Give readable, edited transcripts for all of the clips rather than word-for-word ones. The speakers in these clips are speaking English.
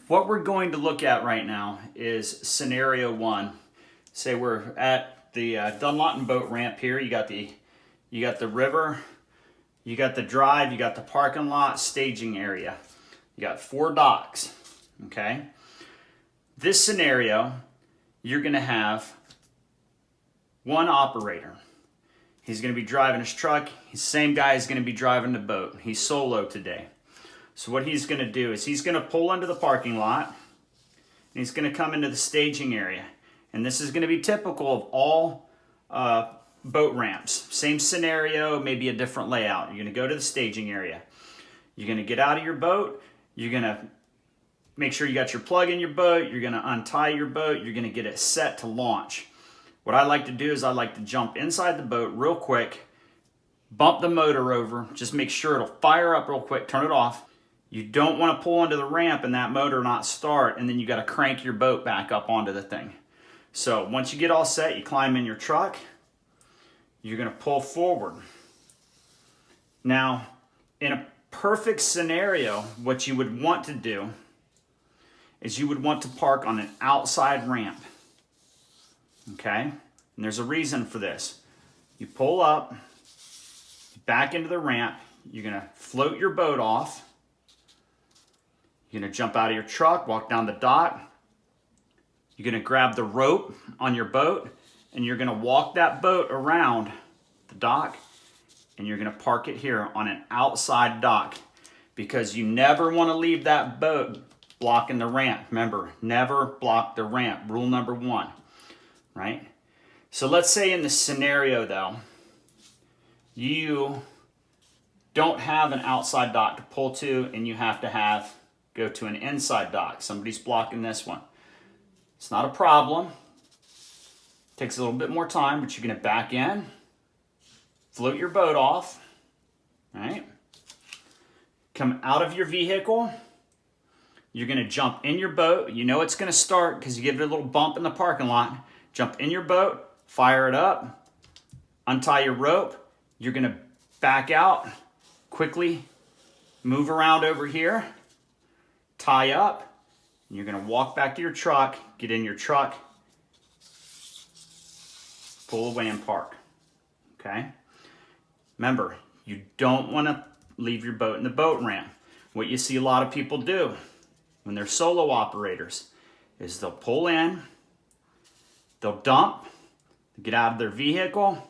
What we're going to look at right now is scenario one. Say we're at the Dunlawton boat ramp here. You got the river, you got the drive, you got the parking lot, staging area. You got 4 docks, okay? This scenario, you're gonna have one operator. He's gonna be driving his truck. The same guy is gonna be driving the boat. He's solo today. So what he's gonna do is he's gonna pull into the parking lot, and he's gonna come into the staging area. And this is gonna be typical of all boat ramps. Same scenario, maybe a different layout. You're gonna go to the staging area. You're gonna get out of your boat. You're gonna make sure you got your plug in your boat. You're gonna untie your boat. You're gonna get it set to launch. What I like to do is I like to jump inside the boat real quick, bump the motor over, just make sure it'll fire up real quick, turn it off. You don't want to pull into the ramp and that motor not start, and then you got to crank your boat back up onto the thing. So once you get all set, you climb in your truck, you're going to pull forward. Now, in a perfect scenario, what you would want to do is you would want to park on an outside ramp. Okay? And there's a reason for this. You pull up, back into the ramp, you're going to float your boat off. You're going to jump out of your truck, walk down the dock. You're going to grab the rope on your boat, and you're going to walk that boat around the dock, and you're going to park it here on an outside dock, because you never want to leave that boat blocking the ramp. Remember, never block the ramp. Rule number 1, right? So let's say in the scenario, though, you don't have an outside dock to pull to, and you have to go to an inside dock. Somebody's blocking this one. It's not a problem. Takes a little bit more time, but you're going to back in, float your boat off, right? Come out of your vehicle. You're going to jump in your boat. You know it's going to start because you give it a little bump in the parking lot. Jump in your boat, fire it up, untie your rope. You're going to back out, quickly move around over here, tie up, and you're going to walk back to your truck, get in your truck, pull away and park, okay? Remember, you don't want to leave your boat in the boat ramp. What you see a lot of people do when they're solo operators is they'll pull in, they'll dump, get out of their vehicle,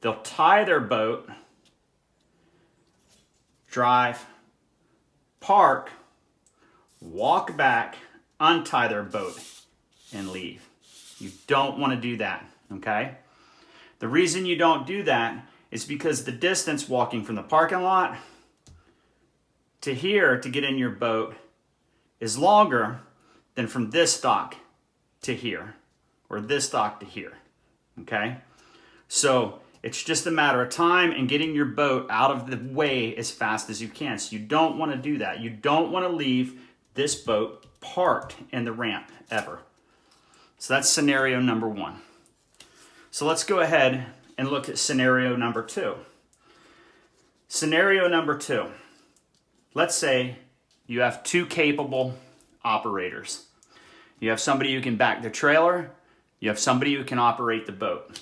they'll tie their boat, drive, park, walk back, untie their boat, and leave. You don't want to do that, okay? The reason you don't do that is because the distance walking from the parking lot to here to get in your boat is longer than from this dock to here, or this dock to here, okay? So it's just a matter of time and getting your boat out of the way as fast as you can. So you don't want to do that. You don't want to leave this boat parked in the ramp ever. So that's scenario number 1. So let's go ahead and look at scenario number 2. Scenario number 2. Let's say you have 2 capable operators. You have somebody who can back the trailer. You have somebody who can operate the boat.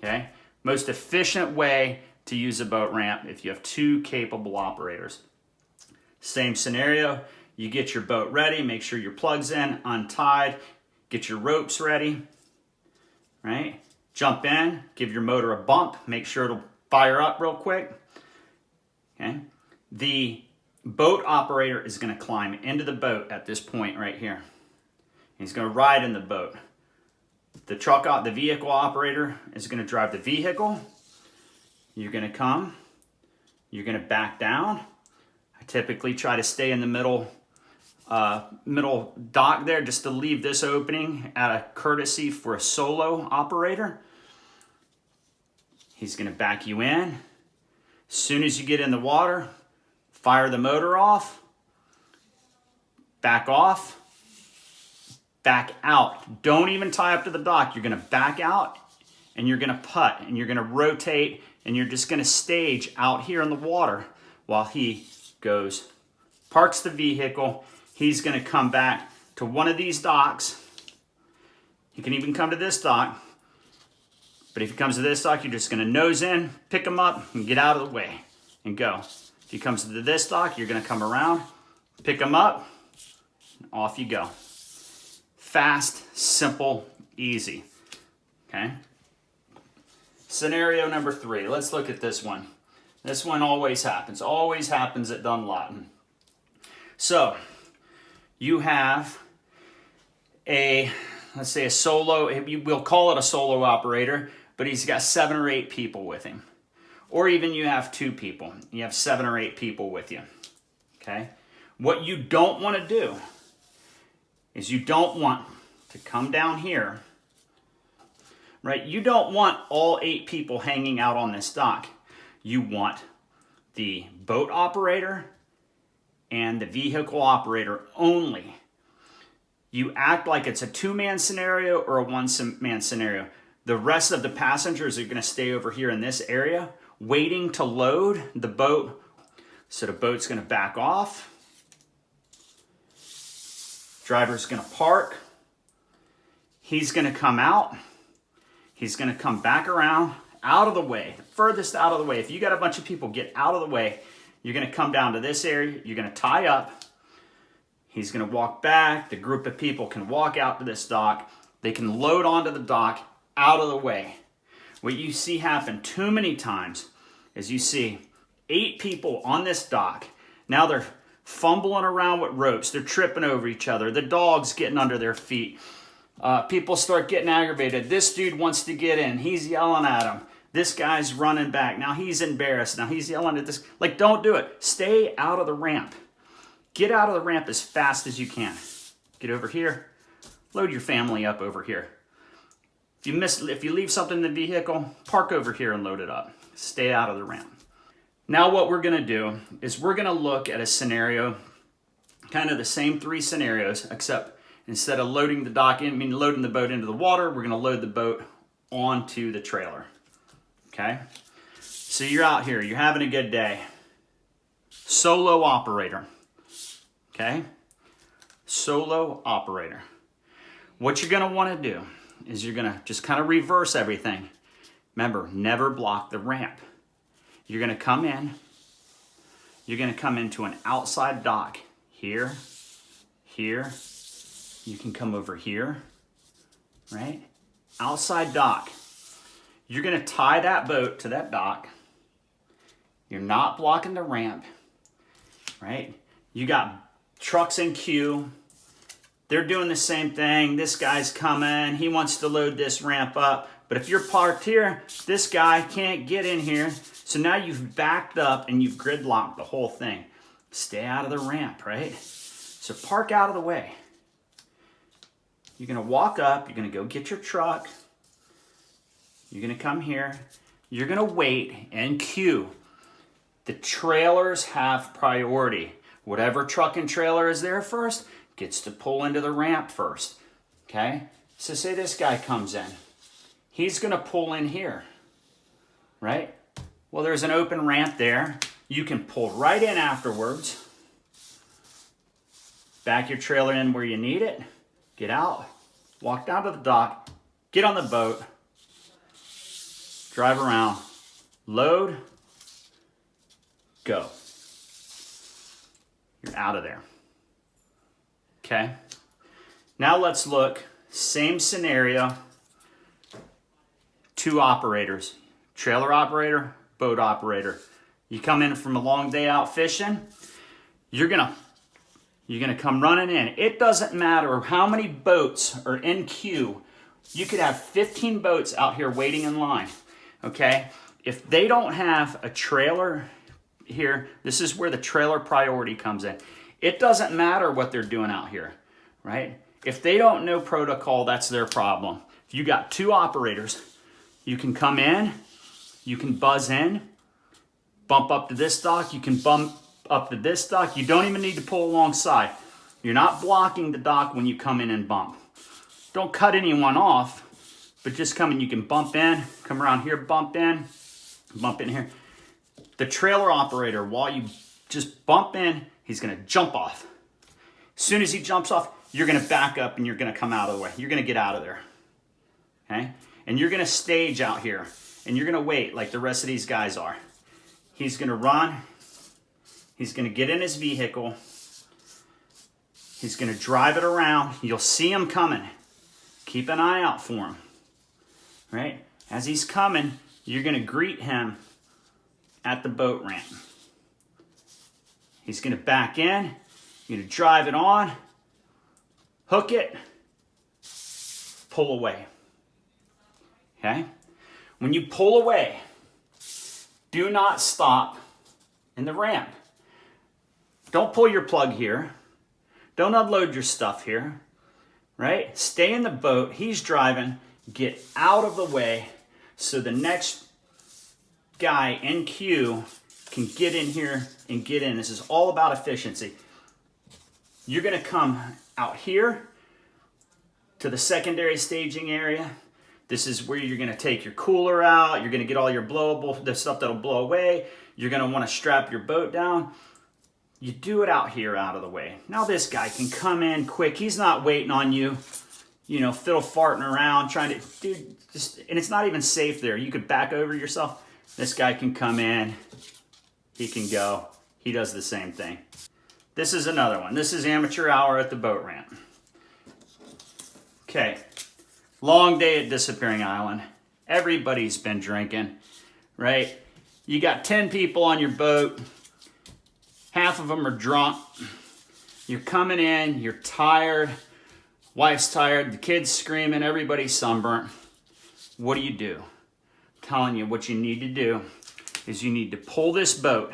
Okay? Most efficient way to use a boat ramp if you have 2 capable operators. Same scenario. You get your boat ready, make sure your plug's in, untied, get your ropes ready, right? Jump in, give your motor a bump, make sure it'll fire up real quick, okay? The boat operator is gonna climb into the boat at this point right here. He's gonna ride in the boat. The vehicle operator is gonna drive the vehicle. You're gonna come, you're gonna back down. I typically try to stay in the middle dock there just to leave this opening out of courtesy for a solo operator. He's going to back you in. As soon as you get in the water, fire the motor off, back off, back out. Don't even tie up to the dock. You're going to back out and you're going to putt and you're going to rotate and you're just going to stage out here in the water while he goes, parks the vehicle. he's gonna come back to one of these docks. He can even come to this dock, but if he comes to this dock, you're just gonna nose in, pick him up, and get out of the way, and go. If he comes to this dock, you're gonna come around, pick him up, and off you go. Fast, simple, easy, okay? Scenario number 3, let's look at this one. This one always happens at Dunlawton. So, you have let's say a solo, we'll call it a solo operator, but he's got 7 or 8 people with him. Or even you have 2 people, you have 7 or 8 people with you, okay? What you don't want to do is you don't want to come down here, right? You don't want all 8 people hanging out on this dock. You want the boat operator and the vehicle operator only. You act like it's a 2-man scenario or a 1-man scenario. The rest of the passengers are going to stay over here in this area waiting to load the boat. So the boat's going to back off. Driver's going to park. He's going to come out. He's going to come back around, out of the way, furthest out of the way. If you got a bunch of people, get out of the way. You're going to come down to this area. You're going to tie up. He's going to walk back. The group of people can walk out to this dock. They can load onto the dock, out of the way. What you see happen too many times is you see 8 people on this dock. Now they're fumbling around with ropes. They're tripping over each other. The dog's getting under their feet. People start getting aggravated. This dude wants to get in. He's yelling at him. This guy's running back. Now he's embarrassed. Now he's yelling at this. Like, don't do it. Stay out of the ramp. Get out of the ramp as fast as you can. Get over here. Load your family up over here. If you leave something in the vehicle, park over here and load it up. Stay out of the ramp. Now what we're going to do is we're going to look at a scenario, kind of the same 3 scenarios, except instead of loading the loading the boat into the water, we're going to load the boat onto the trailer. Okay? So you're out here, you're having a good day. Solo operator. Okay? Solo operator. What you're going to want to do is you're going to just kind of reverse everything. Remember, never block the ramp. You're going to come in. You're going to come into an outside dock. Here, here. You can come over here, right? Outside dock. You're going to tie that boat to that dock. You're not blocking the ramp, right? You got trucks in queue. They're doing the same thing. This guy's coming. He wants to load this ramp up. But if you're parked here, this guy can't get in here. So now you've backed up and you've gridlocked the whole thing. Stay out of the ramp, right? So park out of the way. You're going to walk up. You're going to go get your truck. You're going to come here. You're going to wait and queue. The trailers have priority. Whatever truck and trailer is there first gets to pull into the ramp first. Okay? So say this guy comes in. He's going to pull in here. Right? Well, there's an open ramp there. You can pull right in afterwards. Back your trailer in where you need it. Get out. Walk down to the dock. Get on the boat. Drive around. Load. Go. You're out of there. Okay? Now let's look. Same scenario. 2 operators. Trailer operator, boat operator. You come in from a long day out fishing. You're gonna come running in. It doesn't matter how many boats are in queue. You could have 15 boats out here waiting in line. Okay? If they don't have a trailer here, this is where the trailer priority comes in. It doesn't matter what they're doing out here, right? If they don't know protocol, that's their problem. If you got 2 operators, you can come in, you can buzz in, bump up to this dock, you can bump up to this dock. You don't even need to pull alongside. You're not blocking the dock when you come in and bump. Don't cut anyone off, but just come in. You can bump in, come around here, bump in here. The trailer operator, while you just bump in, he's going to jump off. As soon as he jumps off, you're going to back up and you're going to come out of the way. You're going to get out of there. Okay? And you're going to stage out here. And you're going to wait like the rest of these guys are. He's going to run. He's going to get in his vehicle. He's going to drive it around. You'll see him coming. Keep an eye out for him. Right? As he's coming, you're going to greet him at the boat ramp. He's going to back in. You're going to drive it on. Hook it. Pull away. Okay? When you pull away, do not stop in the ramp. Don't pull your plug here. Don't unload your stuff here. Right? Stay in the boat. He's driving. Get out of the way so the next guy in queue can get in here and get in. This is all about efficiency. You're going to come out here to the secondary staging area. This is where you're going to take your cooler out. You're going to get all your blowable, the stuff that'll blow away. You're going to want to strap your boat down. You do it out here out of the way. Now this guy can come in quick. He's not waiting on you, you know, fiddle farting around trying to, dude, just, and it's not even safe there. You could back over yourself. This guy can come in. He can go. He does the same thing. This is another one. This is amateur hour at the boat ramp. Okay. Long day at Disappearing Island. Everybody's been drinking, right? You got 10 people on your boat. Half of them are drunk. You're coming in. You're tired. Wife's tired. The kids screaming. Everybody's sunburnt. What do? I'm telling you, what you need to do is you need to pull this boat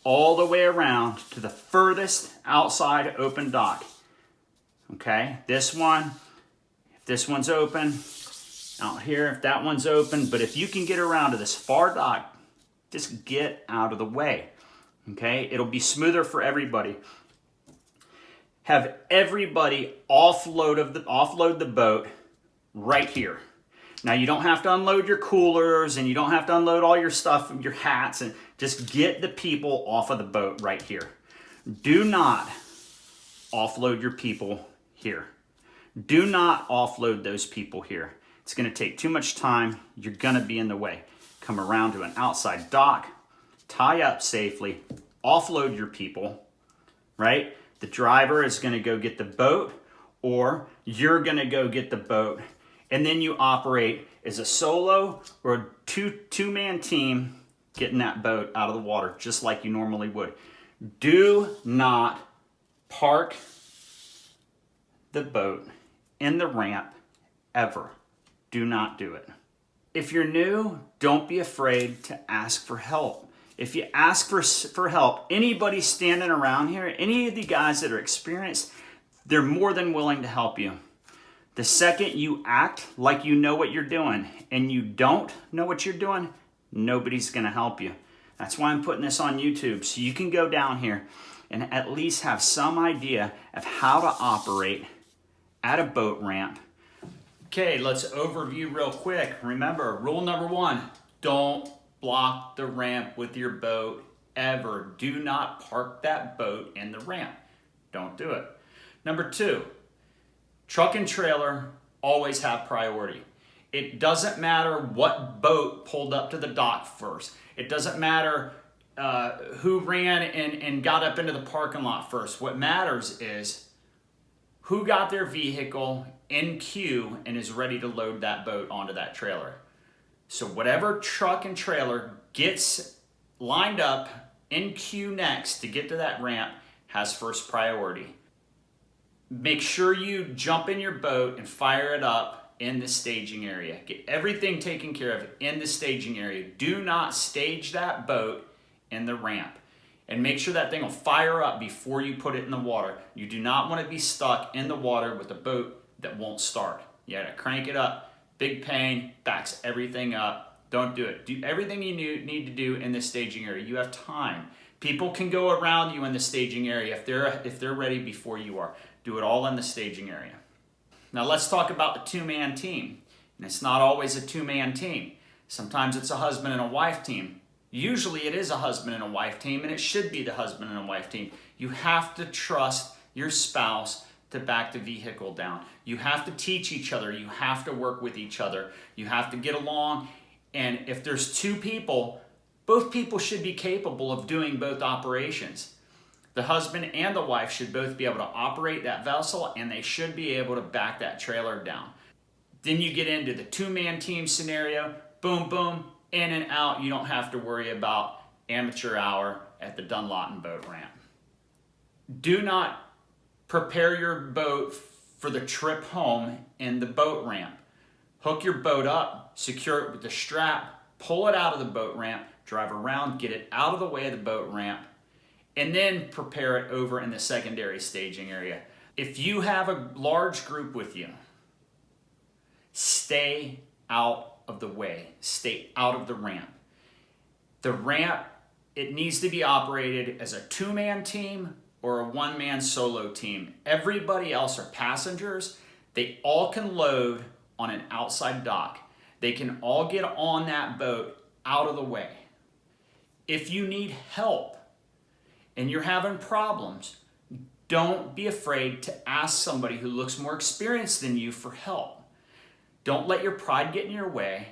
all the way around to the furthest outside open dock. Okay? This one, if this one's open, out here, if that one's open, but if you can get around to this far dock, just get out of the way. Okay? It'll be smoother for everybody. Have everybody offload the boat right here. Now, you don't have to unload your coolers and you don't have to unload all your stuff, your hats, and just get the people off of the boat right here. Do not offload your people here. Do not offload those people here. It's going to take too much time. You're going to be in the way. Come around to an outside dock, tie up safely, offload your people, right? The driver is going to go get the boat, or you're going to go get the boat. And then you operate as a solo or a two-man team getting that boat out of the water, just like you normally would. Do not park the boat in the ramp ever. Do not do it. If you're new, don't be afraid to ask for help. If you ask for help, anybody standing around here, any of the guys that are experienced, they're more than willing to help you. The second you act like you know what you're doing and you don't know what you're doing, nobody's going to help you. That's why I'm putting this on YouTube, so you can go down here and at least have some idea of how to operate at a boat ramp. Okay, let's overview real quick. Remember, rule number 1, don't block the ramp with your boat ever. Do not park that boat in the ramp. Don't do it. Number 2, truck and trailer always have priority. It doesn't matter what boat pulled up to the dock first. It doesn't matter who ran and got up into the parking lot first. What matters is who got their vehicle in queue and is ready to load that boat onto that trailer. So whatever truck and trailer gets lined up in queue next to get to that ramp has first priority. Make sure you jump in your boat and fire it up in the staging area. Get everything taken care of in the staging area. Do not stage that boat in the ramp. And make sure that thing will fire up before you put it in the water. You do not want to be stuck in the water with a boat that won't start. You gotta crank it up. Big pain, backs everything up. Don't do it. Do everything you need to do in the staging area. You have time. People can go around you in the staging area if they're ready before you are. Do it all in the staging area. Now let's talk about the two-man team. And it's not always a two-man team. Sometimes it's a husband and a wife team. Usually it is a husband and a wife team, and it should be the husband and a wife team. You have to trust your spouse to back the vehicle down. You have to teach each other. You have to work with each other. You have to get along. And if there's two people, both people should be capable of doing both operations. The husband and the wife should both be able to operate that vessel, and they should be able to back that trailer down. Then you get into the two-man team scenario. Boom, boom, in and out. You don't have to worry about amateur hour at the Dunlawton boat ramp. Do not prepare your boat for the trip home in the boat ramp. Hook your boat up, secure it with the strap, pull it out of the boat ramp, drive around, get it out of the way of the boat ramp, and then prepare it over in the secondary staging area. If you have a large group with you, stay out of the way. Stay out of the ramp. The ramp, it needs to be operated as a two-man team or a one-man solo team. Everybody else are passengers. They all can load on an outside dock. They can all get on that boat out of the way. If you need help and you're having problems, don't be afraid to ask somebody who looks more experienced than you for help. Don't let your pride get in your way.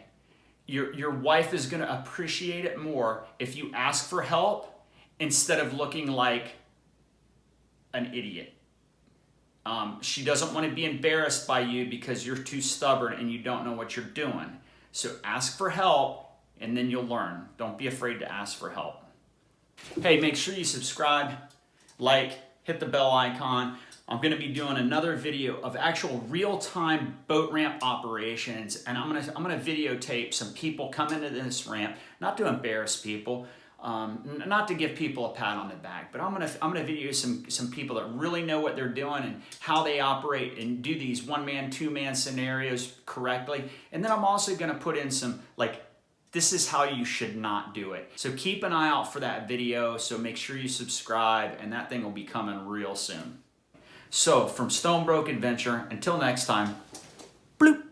Your wife is going to appreciate it more if you ask for help instead of looking like an idiot. She doesn't want to be embarrassed by you because you're too stubborn and you don't know what you're doing. So ask for help and then you'll learn. Don't be afraid to ask for help. Hey, make sure you subscribe, like, hit the bell icon. I'm going to be doing another video of actual real-time boat ramp operations, and I'm going to videotape some people coming into this ramp, not to embarrass people, not to give people a pat on the back, but I'm gonna video some people that really know what they're doing and how they operate and do these one-man, two-man scenarios correctly. And then I'm also gonna put in some, like, this is how you should not do it. So keep an eye out for that video, so make sure you subscribe, and that thing will be coming real soon. So from Stonebroke Adventure, until next time, bloop.